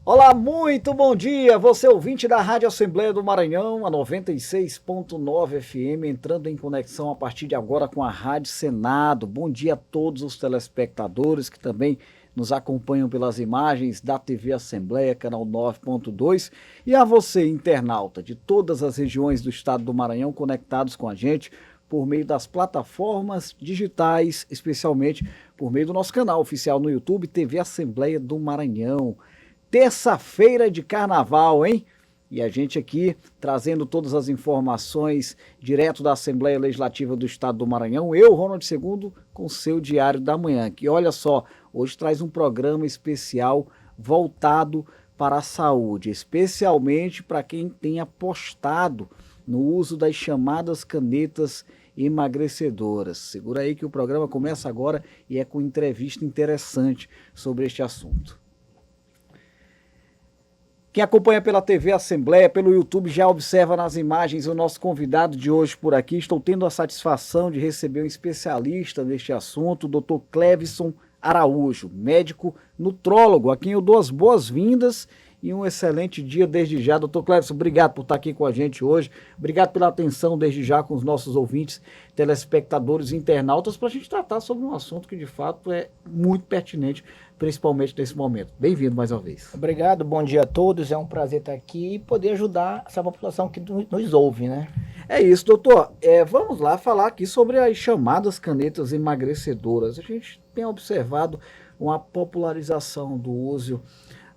Olá, muito bom dia, você ouvinte da Rádio Assembleia do Maranhão, a 96.9 FM, entrando em conexão a partir de agora com a Rádio Senado. Bom dia a todos os telespectadores que também nos acompanham pelas imagens da TV Assembleia, canal 9.2, e a você, internauta de todas as regiões do estado do Maranhão, conectados com a gente por meio das plataformas digitais, especialmente por meio do nosso canal oficial no YouTube, TV Assembleia do Maranhão. Terça-feira de carnaval, hein? E a gente aqui trazendo todas as informações direto da Assembleia Legislativa do Estado do Maranhão. Eu, Ronald II, com o seu Diário da Manhã. Que olha só, hoje traz um programa especial voltado para a saúde, especialmente para quem tem apostado no uso das chamadas canetas emagrecedoras. Segura aí que o programa começa agora e é com entrevista interessante sobre este assunto. Quem acompanha pela TV Assembleia, pelo YouTube, já observa nas imagens o nosso convidado de hoje por aqui. Estou tendo a satisfação de receber um especialista neste assunto, o Dr. Clevison Araújo, médico nutrólogo, a quem eu dou as boas-vindas e um excelente dia desde já. Dr. Clevison, obrigado por estar aqui com a gente hoje. Obrigado pela atenção desde já com os nossos ouvintes, telespectadores e internautas, para a gente tratar sobre um assunto que de fato é muito pertinente, principalmente nesse momento. Bem-vindo mais uma vez. Obrigado, bom dia a todos. É um prazer estar aqui e poder ajudar essa população que nos ouve, né? É isso, doutor. Vamos lá falar aqui sobre as chamadas canetas emagrecedoras. A gente tem observado uma popularização do uso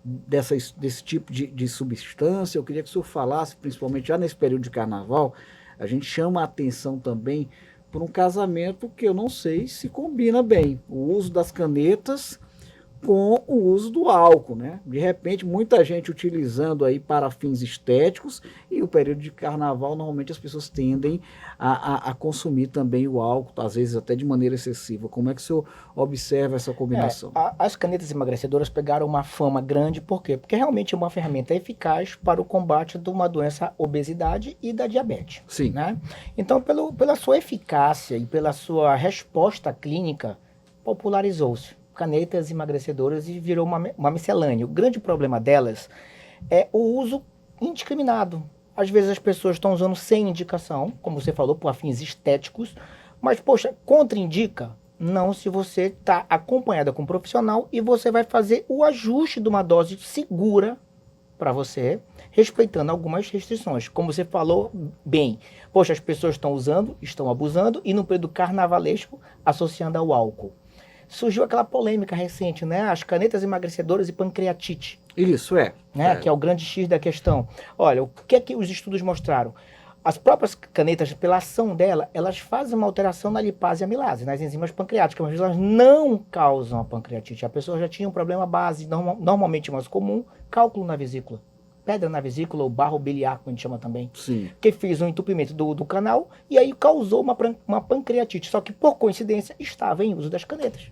desse tipo de substância. Eu queria que o senhor falasse, principalmente já nesse período de carnaval, a gente chama a atenção também por um casamento que eu não sei se combina bem. O uso das canetas com o uso do álcool, né? De repente, muita gente utilizando aí para fins estéticos, e o período de carnaval, normalmente as pessoas tendem a consumir também o álcool, às vezes até de maneira excessiva. Como é que o senhor observa essa combinação? As canetas emagrecedoras pegaram uma fama grande, por quê? Porque realmente é uma ferramenta eficaz para o combate de uma doença, obesidade e da diabetes. Sim. Né? Então, pela sua eficácia e pela sua resposta clínica, popularizou-se canetas emagrecedoras e virou uma miscelânea. O grande problema delas é o uso indiscriminado. Às vezes as pessoas estão usando sem indicação, como você falou, por fins estéticos, mas, poxa, contraindica? Não, se você está acompanhada com um profissional e você vai fazer o ajuste de uma dose segura para você, respeitando algumas restrições. Como você falou bem, poxa, as pessoas estão usando, estão abusando e no período carnavalesco associando ao álcool. Surgiu aquela polêmica recente, né? As canetas emagrecedoras e pancreatite. Isso, né? Que é o grande X da questão. Olha, o que é que os estudos mostraram? As próprias canetas, pela ação dela, elas fazem uma alteração na lipase e amilase, nas enzimas pancreáticas, mas elas não causam a pancreatite. A pessoa já tinha um problema base, normalmente mais comum, cálculo na vesícula. Pedra na vesícula, ou barro biliar, como a gente chama também. Sim. Que fez um entupimento do canal e aí causou uma pancreatite. Só que, por coincidência, estava em uso das canetas.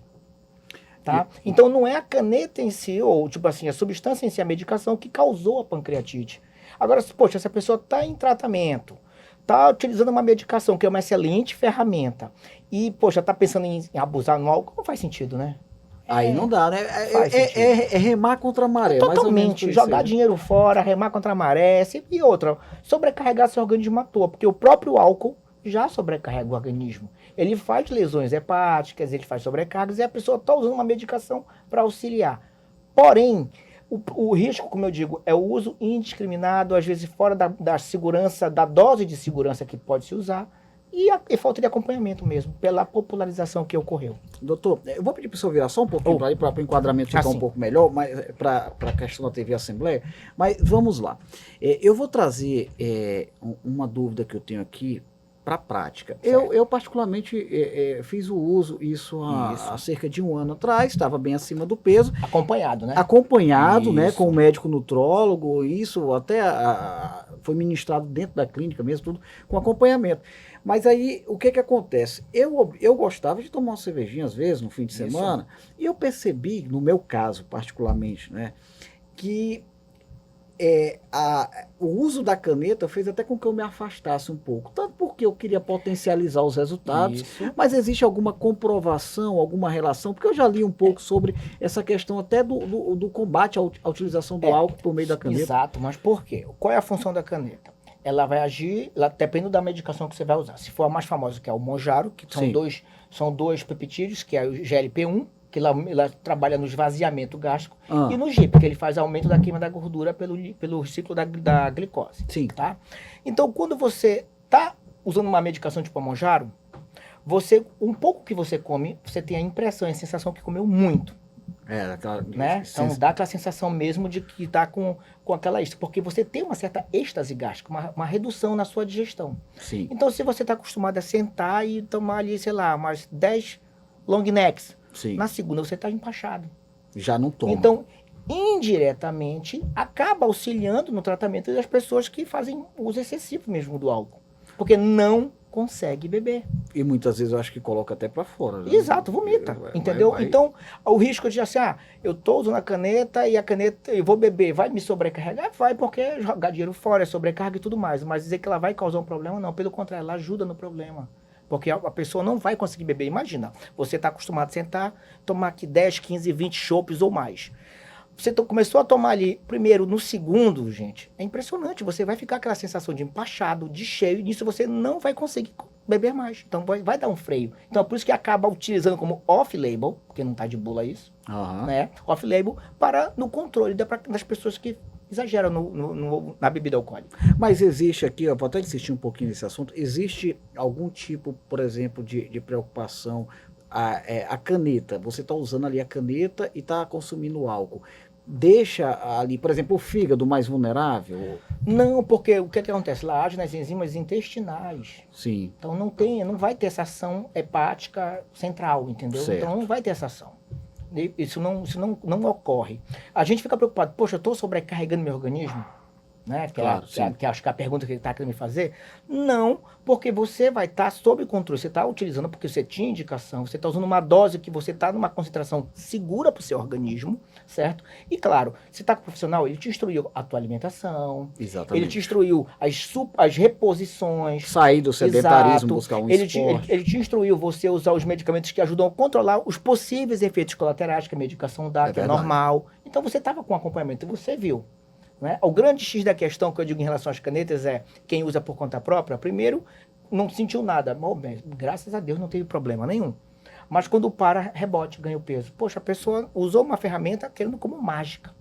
Tá? Então, não é a caneta em si, ou tipo assim, a substância em si, a medicação, que causou a pancreatite. Agora, poxa, se a pessoa está em tratamento, está utilizando uma medicação, que é uma excelente ferramenta, e, poxa, está pensando em abusar no álcool, não faz sentido, né? Aí não dá, né? É remar contra a maré. Totalmente. Jogar dinheiro fora, remar contra a maré. E outra, sobrecarregar seu organismo à toa. Porque o próprio álcool já sobrecarrega o organismo. Ele faz lesões hepáticas, ele faz sobrecargas e a pessoa está usando uma medicação para auxiliar. Porém, o risco, como eu digo, é o uso indiscriminado, às vezes fora da segurança, da dose de segurança que pode se usar. E falta de acompanhamento mesmo, pela popularização que ocorreu. Doutor, eu vou pedir para o senhor virar só um pouquinho para o enquadramento ficar um pouco melhor, para a questão da TV Assembleia, mas vamos lá. Eu vou trazer uma dúvida que eu tenho aqui para a prática. Eu particularmente fiz o uso há cerca de um ano atrás, estava bem acima do peso. Acompanhado, né? Acompanhado, né, com o médico nutrólogo, isso até foi ministrado dentro da clínica mesmo, tudo com acompanhamento. Mas aí, o que acontece? Eu gostava de tomar uma cervejinha, às vezes, no fim de semana, e eu percebi, no meu caso particularmente, né, que o uso da caneta fez até com que eu me afastasse um pouco. Tanto porque eu queria potencializar os resultados, Isso. mas existe alguma comprovação, alguma relação? Porque eu já li um pouco sobre essa questão até do combate à utilização do álcool por meio da caneta. Exato, mas por quê? Qual é a função da caneta? Ela vai agir, dependendo da medicação que você vai usar. Se for a mais famosa, que é o Monjaro, que são dois peptídeos, que é o GLP-1, que ela trabalha no esvaziamento gástrico, e no GIP, que ele faz aumento da queima da gordura pelo ciclo da glicose. Sim. Tá? Então, quando você está usando uma medicação tipo a Monjaro, um pouco que você come, você tem a impressão e a sensação que comeu muito. Né? Então dá aquela sensação mesmo de que está com aquela êxtase, porque você tem uma certa êxtase gástrica, uma redução na sua digestão. Sim. Então, se você está acostumado a sentar e tomar ali, sei lá, umas 10 long necks, Sim. na segunda você está empachado. Já não toma. Então, indiretamente, acaba auxiliando no tratamento das pessoas que fazem uso excessivo mesmo do álcool, porque não consegue beber. E muitas vezes eu acho que coloca até para fora. Né? Exato, vomita, entendeu? Então, o risco de assim, eu tô usando a caneta e a caneta, eu vou beber, vai me sobrecarregar? Vai, porque jogar dinheiro fora é sobrecarga e tudo mais, mas dizer que ela vai causar um problema, não, pelo contrário, ela ajuda no problema. Porque a pessoa não vai conseguir beber. Imagina, você está acostumado a sentar, tomar aqui 10, 15, 20 chopes ou mais. Você começou a tomar ali, primeiro, no segundo, gente, é impressionante. Você vai ficar aquela sensação de empachado, de cheio, e nisso você não vai conseguir beber mais. Então vai dar um freio. Então é por isso que acaba utilizando como off-label, porque não está de bula isso, né? Off-label, no controle das pessoas que exageram na bebida alcoólica. Mas existe aqui, eu vou até insistir um pouquinho nesse assunto, existe algum tipo, por exemplo, de preocupação, a caneta, você está usando ali a caneta e está consumindo álcool, deixa ali, por exemplo, o fígado mais vulnerável? Não, porque o que acontece? Ela age nas enzimas intestinais. Sim. Então não vai ter essa ação hepática central, entendeu? Certo. Então não vai ter essa ação. Isso não ocorre. A gente fica preocupado, poxa, eu estou sobrecarregando meu organismo? Né? Claro, que acho que é a pergunta que ele está querendo me fazer. Não, porque você vai estar sob controle. Você está utilizando porque você tinha indicação, você está usando uma dose que você está numa concentração segura para o seu organismo, certo? E claro, você está com o profissional, ele te instruiu a tua alimentação. Exatamente. Ele te instruiu as reposições. Sair do sedentarismo, exato, buscar um esporte. Ele te instruiu você usar os medicamentos que ajudam a controlar os possíveis efeitos colaterais que a medicação dá, que é normal. Então você estava com acompanhamento e você viu. Né? O grande X da questão que eu digo em relação às canetas é quem usa por conta própria, primeiro, não sentiu nada. Bom, graças a Deus não teve problema nenhum. Mas quando para, rebote, ganha o peso. Poxa, a pessoa usou uma ferramenta querendo como mágica.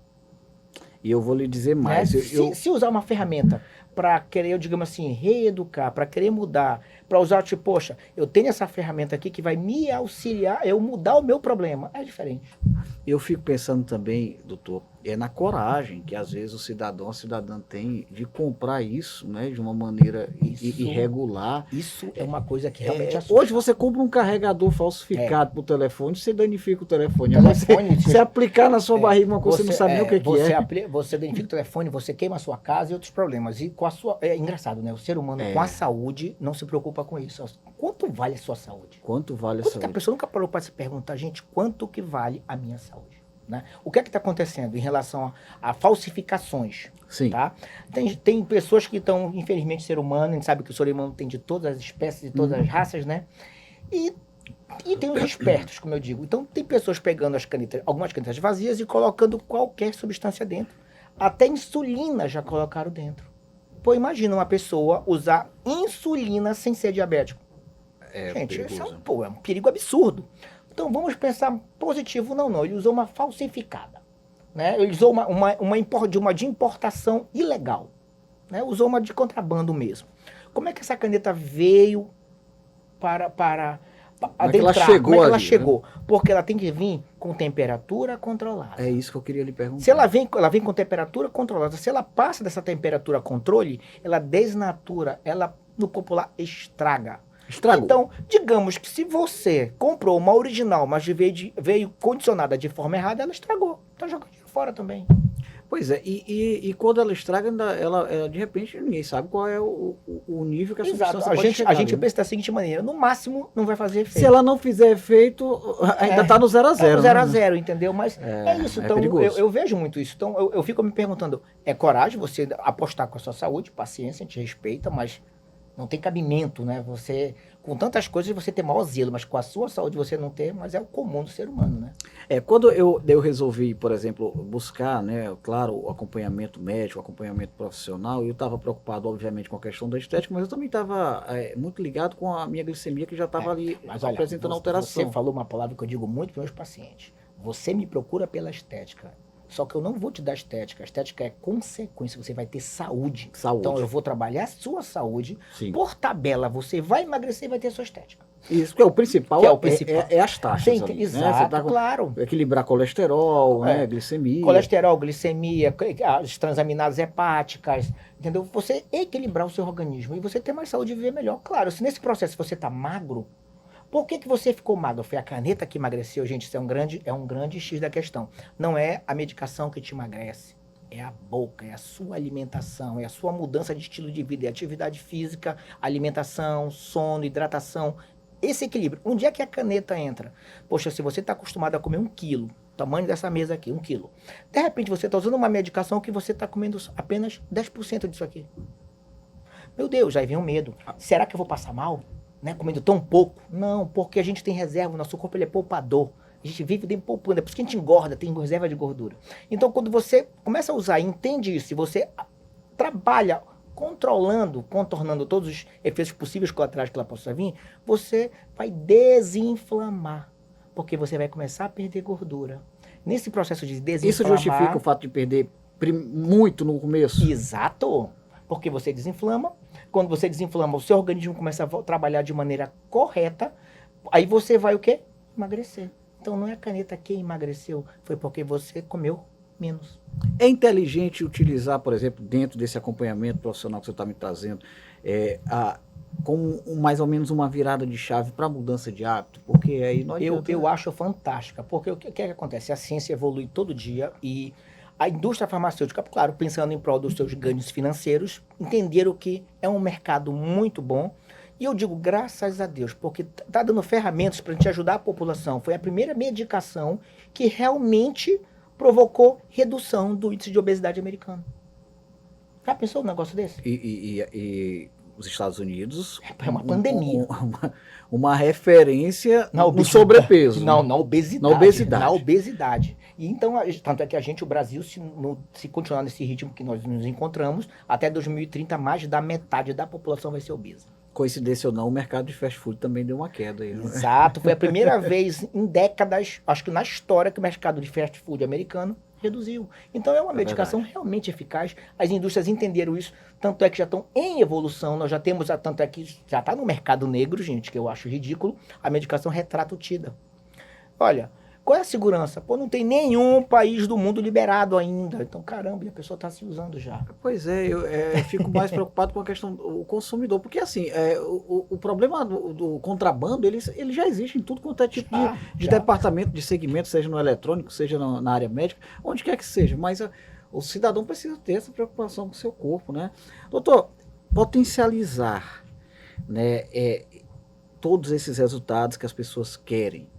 E eu vou lhe dizer mais. Né? Se usar uma ferramenta para querer, digamos assim, reeducar, para querer mudar, para usar, tipo, poxa, eu tenho essa ferramenta aqui que vai me auxiliar eu mudar o meu problema, é diferente. Eu fico pensando também, doutor, na coragem que às vezes a cidadã tem de comprar isso, né, de uma maneira irregular. Isso é uma coisa que realmente assusta. Hoje você compra um carregador falsificado para o telefone, você danifica o telefone. Você aplicar na sua barriga uma coisa, você não sabe nem o que é. Você danifica o telefone, você queima a sua casa e outros problemas. E com a sua, é engraçado, né? O ser humano com a saúde não se preocupa com isso. Quanto vale a sua saúde? Quanto vale a saúde? A pessoa nunca parou para se perguntar, gente, quanto que vale a minha saúde? Né? O que é que está acontecendo em relação a falsificações? Sim. Tá? Tem pessoas que estão, infelizmente, ser humano, a gente sabe que o ser humano tem de todas as espécies, de todas as raças, né? E tem os espertos, como eu digo. Então, tem pessoas pegando algumas canetas vazias e colocando qualquer substância dentro. Até insulina já colocaram dentro. Imagina uma pessoa usar insulina sem ser diabético. Gente, isso é um perigo absurdo. Então, vamos pensar positivo. Não. Ele usou uma falsificada. Né? Ele usou uma de importação ilegal. Né? Usou uma de contrabando mesmo. Como é que essa caneta veio para adentrar? Como é que ela chegou? Né? Porque ela tem que vir com temperatura controlada. É isso que eu queria lhe perguntar. Se ela vem com temperatura controlada, se ela passa dessa temperatura controle, ela desnatura, ela, no popular, estraga. Estragou. Então, digamos que se você comprou uma original, mas veio condicionada de forma errada, ela estragou. Então joga dinheiro fora também. Pois é, e quando ela estraga, ela, de repente, ninguém sabe qual é o nível que a Exato. substância A pode gente, chegar a gente ali, né? pensa da seguinte maneira, no máximo não vai fazer Se efeito. ela não fizer efeito, ainda está no 0 a 0, É no 0 a né? 0, entendeu? Mas é isso, É então perigoso. eu vejo muito isso. Então eu fico me perguntando, é coragem você apostar com a sua saúde, paciência, a gente respeita, mas não tem cabimento, né? Você, com tantas coisas, você ter maior zelo, mas com a sua saúde você não ter, mas é o comum do ser humano, né? Quando eu resolvi, por exemplo, buscar, né, claro, o acompanhamento médico, o acompanhamento profissional, eu estava preocupado, obviamente, com a questão da estética, mas eu também estava muito ligado com a minha glicemia, que já estava ali Mas olha, apresentando alteração. você falou uma palavra que eu digo muito para meus pacientes. Você me procura pela estética. Só que eu não vou te dar estética. A estética é consequência. Você vai ter saúde. Saúde. Então eu vou trabalhar a sua saúde. Sim. Por tabela, você vai emagrecer e vai ter sua estética. Isso, que é o principal, Que é o principal. é as taxas ali, né? Exato, Você tá claro. equilibrar colesterol, né, glicemia. Colesterol, glicemia, as transaminases hepáticas, entendeu? Você equilibrar o seu organismo e você ter mais saúde e viver melhor. Claro, se nesse processo você tá magro, por que você ficou magro? Foi a caneta que emagreceu, gente, isso é um grande X da questão. Não é a medicação que te emagrece, é a boca, é a sua alimentação, é a sua mudança de estilo de vida, é atividade física, alimentação, sono, hidratação, esse equilíbrio. Onde é que a caneta entra? Poxa, se você está acostumado a comer 1 quilo, tamanho dessa mesa aqui, 1 quilo, de repente você está usando uma medicação que você está comendo apenas 10% disso aqui. Meu Deus, aí vem o medo. Será que eu vou passar mal? Né, comendo tão pouco? Não, porque a gente tem reserva, o nosso corpo ele é poupador. A gente vive dentro poupando, é por isso que a gente engorda, tem reserva de gordura. Então, quando você começa a usar e entende isso, e você trabalha contornando todos os efeitos possíveis colaterais que ela possa vir, você vai desinflamar, porque você vai começar a perder gordura. Nesse processo de desinflamar... Isso justifica o fato de perder muito no começo? Exato, porque você desinflama. Quando você desinflama, o seu organismo começa a trabalhar de maneira correta, aí você vai o quê? Emagrecer. Então não é a caneta que emagreceu, foi porque você comeu menos. É inteligente utilizar, por exemplo, dentro desse acompanhamento profissional que você está me trazendo, como mais ou menos uma virada de chave para a mudança de hábito? Porque aí não adianta, Eu acho fantástica, porque o que acontece? A ciência evolui todo dia e a indústria farmacêutica, claro, pensando em prol dos seus ganhos financeiros, entenderam que é um mercado muito bom. E eu digo graças a Deus, porque está dando ferramentas para a gente ajudar a população. Foi a primeira medicação que realmente provocou redução do índice de obesidade americano. Já pensou um negócio desse? E os Estados Unidos... É uma pandemia. Uma referência no sobrepeso. Não, na obesidade. Na obesidade. Na obesidade. E então, tanto é que o Brasil, se continuar nesse ritmo que nós nos encontramos, até 2030, mais da metade da população vai ser obesa. Coincidência ou não, o mercado de fast food também deu uma queda aí. Exato, foi a primeira vez em décadas, acho que na história, que o mercado de fast food americano reduziu. Então é uma medicação realmente eficaz. As indústrias entenderam isso, tanto é que já estão em evolução. Nós já temos, tanto é que já está no mercado negro, gente, que eu acho ridículo, a medicação retratotida. Olha, qual é a segurança? Pô, não tem nenhum país do mundo liberado ainda. Então, caramba, e a pessoa está se usando já. Pois é, eu fico mais preocupado com a questão do consumidor, porque assim, o problema do contrabando, ele já existe em tudo quanto é tipo de departamento, de segmento, seja no eletrônico, seja na área médica, onde quer que seja, mas o cidadão precisa ter essa preocupação com o seu corpo, né? Doutor, potencializar, né, todos esses resultados que as pessoas querem,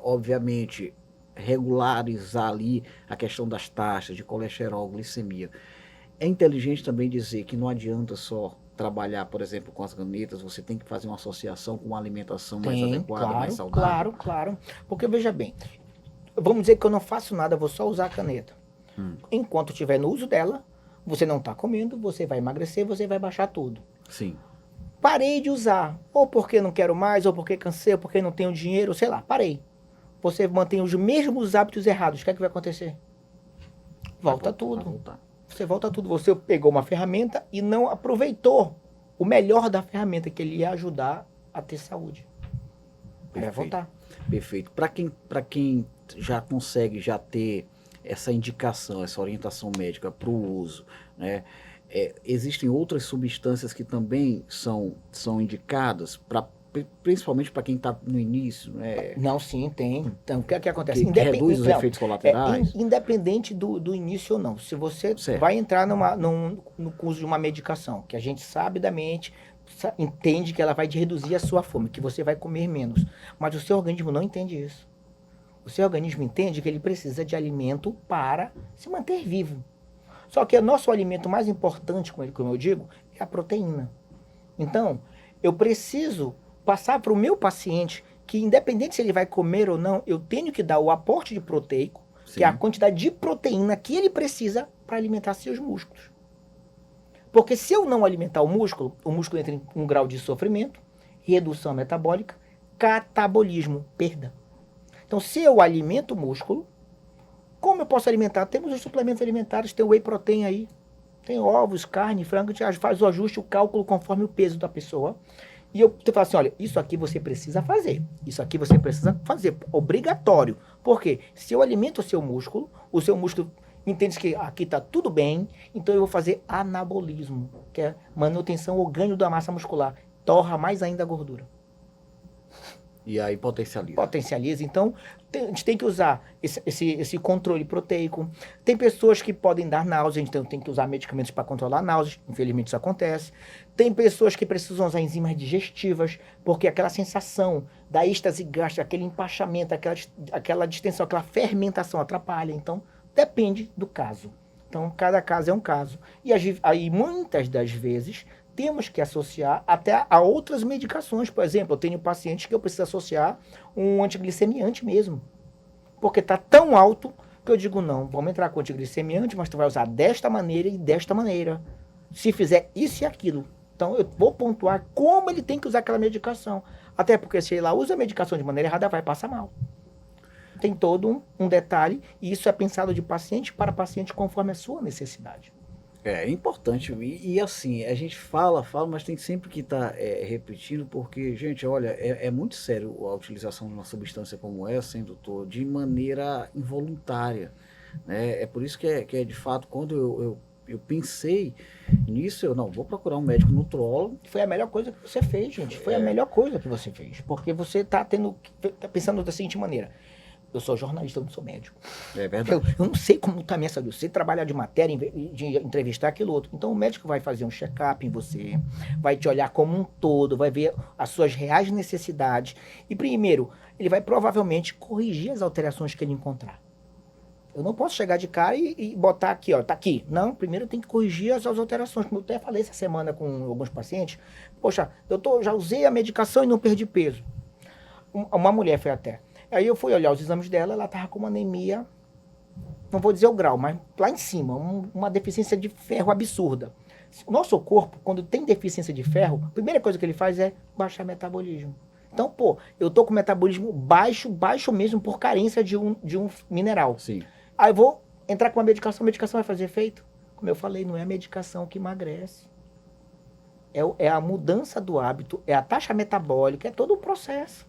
obviamente, regularizar ali a questão das taxas de colesterol, glicemia. É inteligente também dizer que não adianta só trabalhar, por exemplo, com as canetas, você tem que fazer uma associação com uma alimentação mais adequada, claro, mais saudável. Claro. Porque, veja bem, vamos dizer que eu não faço nada, vou só usar a caneta. Enquanto estiver no uso dela, você não está comendo, você vai emagrecer, você vai baixar tudo. Sim. Parei de usar, ou porque não quero mais, ou porque cansei, ou porque não tenho dinheiro, sei lá, parei. Você mantém os mesmos hábitos errados, o que é que vai acontecer? Volta tudo. Você volta tudo. Você pegou uma ferramenta e não aproveitou o melhor da ferramenta, que ele ia ajudar a ter saúde. Vai voltar. Perfeito. Para quem já consegue já ter essa indicação, essa orientação médica para o uso, né? Existem outras substâncias que também são indicadas para principalmente para quem está no início, né? Não, sim, tem. Então, o que é que acontece? Que reduz os efeitos colaterais. Independente do início ou não. Se você vai entrar no curso de uma medicação, que a gente sabidamente entende que ela vai reduzir a sua fome, que você vai comer menos. Mas o seu organismo não entende isso. O seu organismo entende que ele precisa de alimento para se manter vivo. Só que o nosso alimento mais importante, como eu digo, é a proteína. Então, eu preciso passar para o meu paciente que, independente se ele vai comer ou não, eu tenho que dar o aporte de proteico, que é a quantidade de proteína que ele precisa para alimentar seus músculos. Porque se eu não alimentar o músculo entra em um grau de sofrimento, redução metabólica, catabolismo, perda. Então, se eu alimento o músculo, como eu posso alimentar? Temos os suplementos alimentares, tem o whey protein aí, tem ovos, carne, frango, a gente faz o ajuste, o cálculo conforme o peso da pessoa. E eu falo assim, olha, isso aqui você precisa fazer, isso aqui você precisa fazer, obrigatório. Por quê? Se eu alimento o seu músculo entende que aqui está tudo bem, então eu vou fazer anabolismo, que é manutenção ou ganho da massa muscular, torra mais ainda a gordura. E aí potencializa. Potencializa. Então, a gente tem que usar esse controle proteico. Tem pessoas que podem dar náusea, então tem que usar medicamentos para controlar a náusea. Infelizmente isso acontece. Tem pessoas que precisam usar enzimas digestivas, porque aquela sensação da êxtase gástrica, aquele empachamento, aquela distensão, aquela fermentação atrapalha. Então, depende do caso. Então, cada caso é um caso. E aí, muitas das vezes, temos que associar até a outras medicações. Por exemplo, eu tenho pacientes que eu preciso associar um antiglicemiante mesmo. Porque está tão alto que eu digo, não, vamos entrar com antiglicemiante, mas tu vai usar desta maneira e desta maneira. Se fizer isso e aquilo. Então, eu vou pontuar como ele tem que usar aquela medicação. Até porque se ele usa a medicação de maneira errada, vai passar mal. Tem todo um detalhe, e isso é pensado de paciente para paciente conforme a sua necessidade. É importante, e assim, a gente fala, mas tem sempre que estar repetindo, porque, gente, olha, é muito sério a utilização de uma substância como essa, hein, doutor, de maneira involuntária, né? É por isso que é de fato, quando eu pensei nisso, eu não, vou procurar um médico nutrólogo. Foi a melhor coisa que você fez, gente, foi a melhor coisa que você fez, porque você tá pensando da seguinte maneira: eu sou jornalista, eu não sou médico. É verdade. Eu não sei como está a minha saúde. Eu sei trabalhar de matéria, de entrevistar aquilo outro. Então o médico vai fazer um check-up em você, vai te olhar como um todo, vai ver as suas reais necessidades. E primeiro, ele vai provavelmente corrigir as alterações que ele encontrar. Eu não posso chegar de cara e botar aqui, ó, tá aqui. Não, primeiro tem que corrigir as alterações. Como eu até falei essa semana com alguns pacientes. Poxa, doutor, já usei a medicação e não perdi peso. Uma mulher foi até. Aí eu fui olhar os exames dela, ela estava com uma anemia, não vou dizer o grau, mas lá em cima, uma deficiência de ferro absurda. O nosso corpo, quando tem deficiência de ferro, a primeira coisa que ele faz é baixar metabolismo. Então, eu tô com metabolismo baixo mesmo por carência de um mineral. Sim. Aí eu vou entrar com uma medicação, a medicação vai fazer efeito? Como eu falei, não é a medicação que emagrece. É a mudança do hábito, é a taxa metabólica, é todo o processo.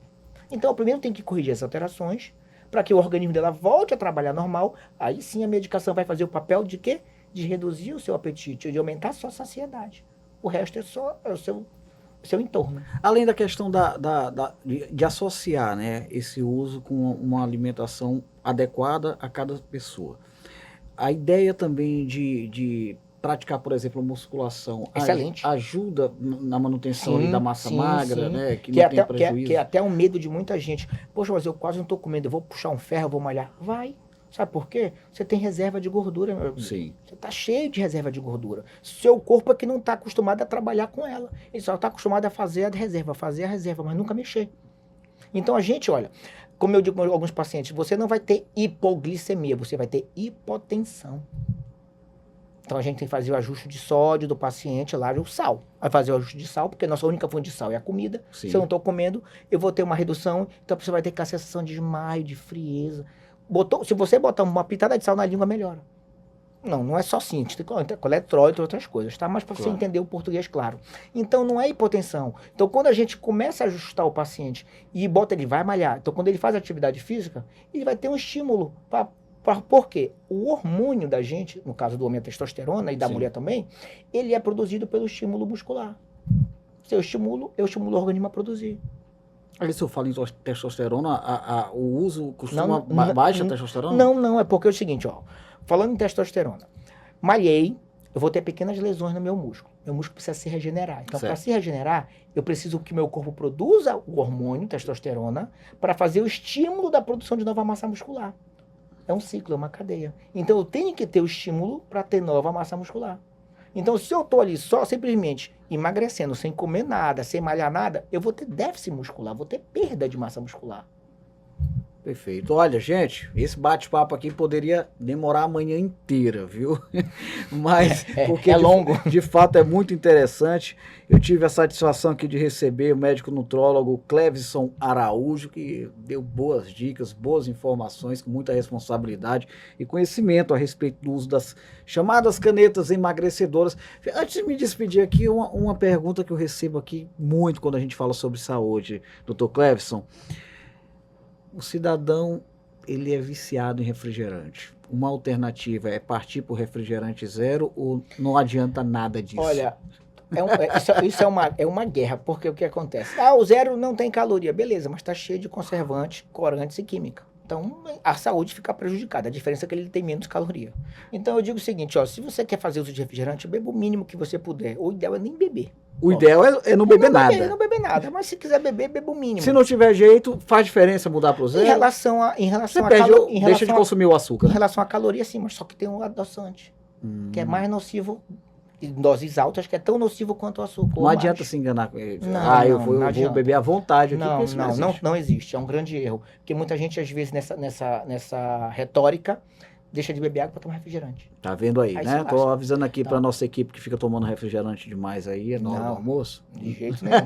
Então, primeiro tem que corrigir as alterações, para que o organismo dela volte a trabalhar normal. Aí sim a medicação vai fazer o papel de quê? De reduzir o seu apetite, de aumentar a sua saciedade. O resto é o seu entorno. Além da questão de associar, né, esse uso com uma alimentação adequada a cada pessoa. A ideia também de praticar, por exemplo, musculação. Excelente. Ajuda na manutenção ali da massa magra, né? Que não tem prejuízo. Que é até um medo de muita gente. Poxa, mas eu quase não estou comendo, eu vou puxar um ferro, eu vou malhar. Vai. Sabe por quê? Você tem reserva de gordura, meu amigo. Sim. Você está cheio de reserva de gordura. Seu corpo é que não está acostumado a trabalhar com ela. Ele só está acostumado a fazer a reserva, mas nunca mexer. Então a gente, olha, como eu digo com alguns pacientes, você não vai ter hipoglicemia, você vai ter hipotensão. Então a gente tem que fazer o ajuste de sódio do paciente lá, o sal. Vai fazer o ajuste de sal, porque a nossa única fonte de sal é a comida. Sim. Se eu não estou comendo, eu vou ter uma redução, então você vai ter aquela sensação de desmaio, de frieza. Se você botar uma pitada de sal na língua, melhora. Não é só assim, a gente tem que com eletrólito e outras coisas, tá? Mas para você entender o português claro. Então não é hipotensão. Então quando a gente começa a ajustar o paciente e bota ele vai malhar, então quando ele faz atividade física, ele vai ter um estímulo por quê? O hormônio da gente, no caso do homem a testosterona e da mulher também, ele é produzido pelo estímulo muscular. Se eu estimulo o organismo a produzir. Aí se eu falo em testosterona, o uso costuma Não, baixa a testosterona? Não, é porque é o seguinte, ó. Falando em testosterona, malhei, eu vou ter pequenas lesões no meu músculo. Meu músculo precisa se regenerar. Então, para se regenerar, eu preciso que meu corpo produza o hormônio, testosterona, para fazer o estímulo da produção de nova massa muscular. É um ciclo, é uma cadeia. Então, eu tenho que ter o estímulo para ter nova massa muscular. Então, se eu estou ali só simplesmente emagrecendo, sem comer nada, sem malhar nada, eu vou ter déficit muscular, vou ter perda de massa muscular. Perfeito. Olha, gente, esse bate-papo aqui poderia demorar a manhã inteira, viu? Mas, porque longo. De fato é muito interessante. Eu tive a satisfação aqui de receber o médico nutrólogo Clevison Araújo, que deu boas dicas, boas informações, com muita responsabilidade e conhecimento a respeito do uso das chamadas canetas emagrecedoras. Antes de me despedir aqui, uma pergunta que eu recebo aqui muito quando a gente fala sobre saúde, doutor Clevison. O cidadão, ele é viciado em refrigerante. Uma alternativa é partir para o refrigerante zero ou não adianta nada disso? Olha, isso é uma guerra, porque o que acontece? O zero não tem caloria, beleza, mas está cheio de conservantes, corantes e química. Então, a saúde fica prejudicada. A diferença é que ele tem menos caloria. Então, eu digo o seguinte, ó, se você quer fazer uso de refrigerante, beba o mínimo que você puder. O ideal é nem beber. O ideal é não beber nada. Não beber nada, mas se quiser beber, beba o mínimo. Se não tiver jeito, faz diferença mudar para o zero? Em relação a deixa de consumir o açúcar. Em relação à caloria, sim, mas só que tem um adoçante, que é mais nocivo, em doses altas, que é tão nocivo quanto o açúcar. Não adianta se enganar com ele. Eu vou beber à vontade aqui. Não existe. É um grande erro. Porque muita gente, às vezes, nessa retórica, deixa de beber água para tomar refrigerante. Tá vendo aí, né? Tô avisando aqui para nossa equipe que fica tomando refrigerante demais aí, na hora do almoço. De jeito nenhum.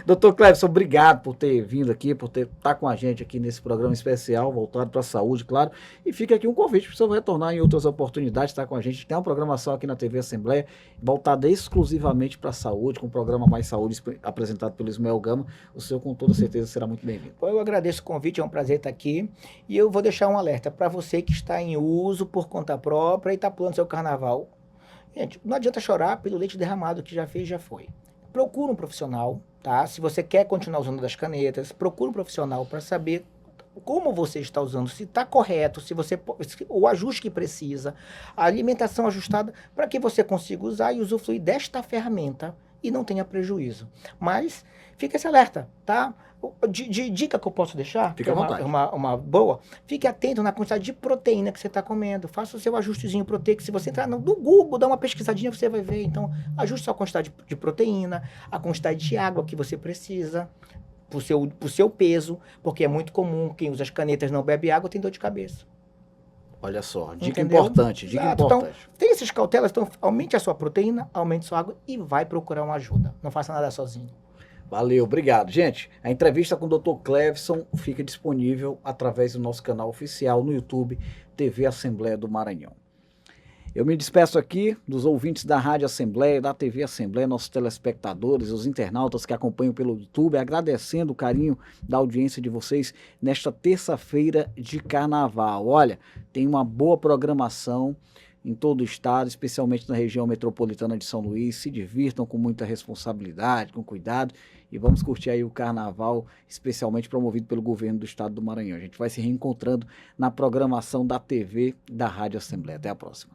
Doutor Clevison, obrigado por ter vindo aqui, por estar com a gente aqui nesse programa especial, voltado para a saúde, claro. E fica aqui um convite para o senhor retornar em outras oportunidades, estar com a gente. Tem uma programação aqui na TV Assembleia, voltada exclusivamente para a saúde, com o programa Mais Saúde, apresentado pelo Ismael Gama. O senhor, com toda certeza, será muito bem-vindo. Eu agradeço o convite, é um prazer estar aqui. E eu vou deixar um alerta para você que está em uso por conta própria e está pulando seu carnaval. Gente, não adianta chorar pelo leite derramado, que já fez, já foi. Procura um profissional, tá? Se você quer continuar usando das canetas, procura um profissional para saber como você está usando, se está correto, o ajuste que precisa, a alimentação ajustada, para que você consiga usar e usufruir desta ferramenta e não tenha prejuízo. Mas fica esse alerta, tá? De dica que eu posso deixar, fica à vontade. Uma boa, fique atento na quantidade de proteína que você está comendo, faça o seu ajustezinho proteico. Se você entrar no Google, dá uma pesquisadinha, você vai ver. Então, ajuste a quantidade de proteína, a quantidade de água que você precisa, pro seu peso, porque é muito comum, quem usa as canetas não bebe água, tem dor de cabeça. Olha só, dica importante, Então, tem essas cautelas, então aumente a sua proteína, aumente a sua água e vai procurar uma ajuda. Não faça nada sozinho. Valeu, obrigado. Gente, a entrevista com o Dr. Clevison fica disponível através do nosso canal oficial no YouTube, TV Assembleia do Maranhão. Eu me despeço aqui dos ouvintes da Rádio Assembleia, da TV Assembleia, nossos telespectadores, os internautas que acompanham pelo YouTube, agradecendo o carinho da audiência de vocês nesta terça-feira de carnaval. Olha, tem uma boa programação em todo o estado, especialmente na região metropolitana de São Luís. Se divirtam com muita responsabilidade, com cuidado, e vamos curtir aí o carnaval, especialmente promovido pelo governo do estado do Maranhão. A gente vai se reencontrando na programação da TV da Rádio Assembleia. Até a próxima.